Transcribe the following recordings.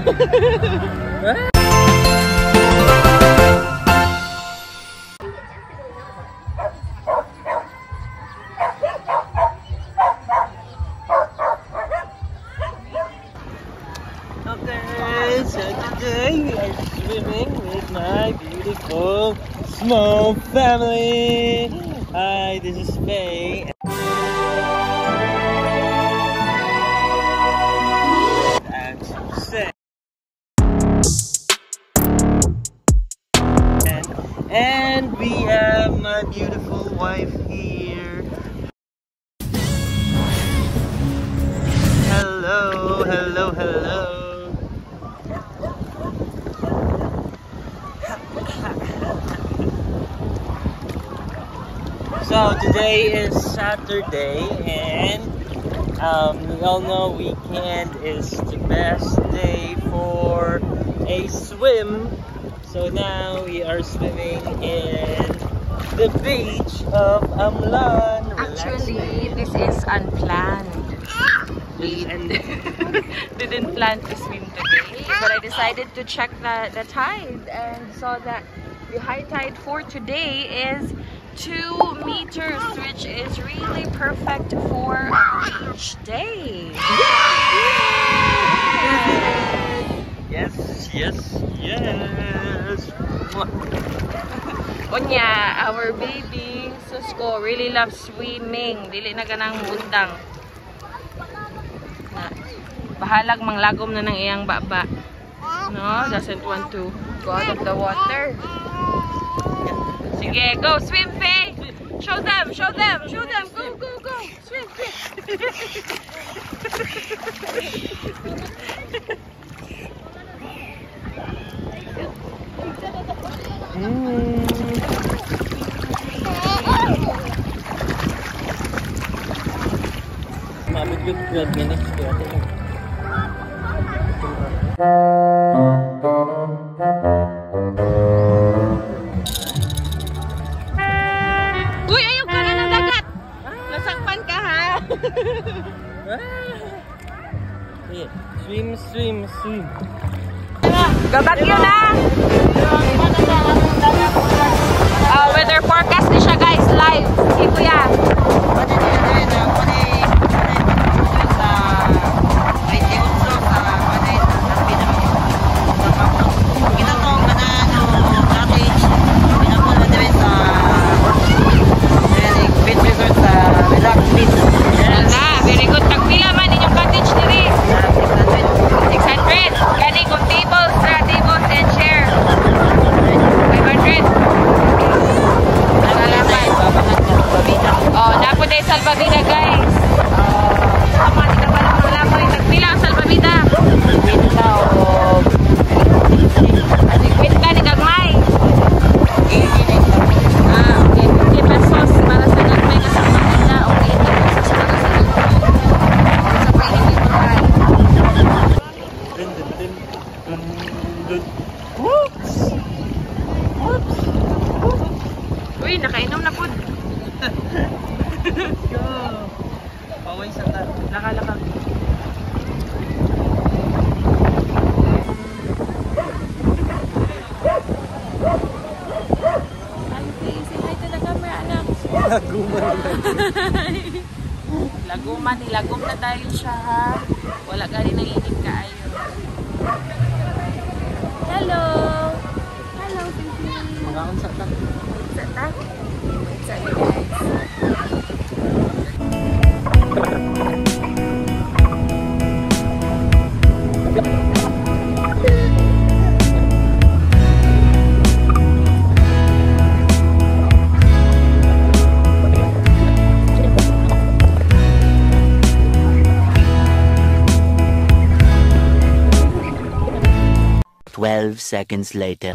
Okay, so today we are swimming with my beautiful small family. Hi, this is Faye. And Suzanne. And we have my beautiful wife here. Hello, hello, hello. So today is Saturday, and we all know weekend is the best day for a swim. So now we are swimming in the beach of Amlan. Actually, this is unplanned. We didn't plan to swim today, but I decided to check the tide and saw that the high tide for today is 2 meters, which is really perfect for a beach day. Yes, yes, yes. Kunya, our baby, Susko, really loves swimming. Dili na ganang bundang. Bahalag manglagom na ng iyang baba. No, doesn't want to go out of the water. Sige, go swim, Faye. Show them, show them, show them. Go, go, go. Swim, swim. Mabigyan 12 minutes kaya. Uy, ayaw ka na ng dagat. Nasakpan ka, ha? Swim, swim, swim. Gabagyo na. Weather forecast ni siya, guys, live. Sige, kuya. Very good. Tagpila man inyong cottage diri. 600. Kani kung tables and chair. 500. Oh, napo day salbabida, guys. Tama, di ka pala malamoy. Tagpila ang salbabida. Kwenta ni Gagmay. Okay. 50 pesos para sa Gagmay nga salbabida. Okay, 80 pesos para sa Whoops! Whoops! uy, nakainom na po. Go! Paway sa Laka-laka. Laguman. Lagom na tayo siya, ha. Wala gani nang init kaayo. Hello. Hello, baby. Mga unsa ta? Unsa ta? Unsa ni, guys. Seconds later.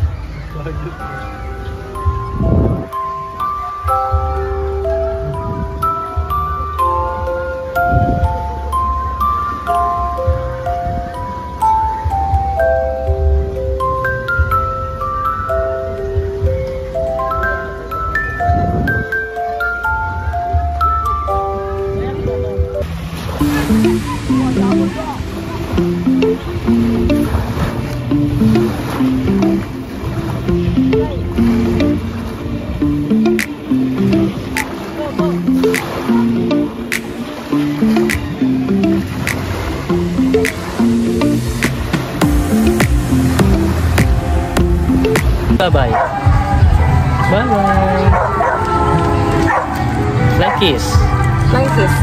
Bye-bye. Bye-bye. Like kiss. Like this.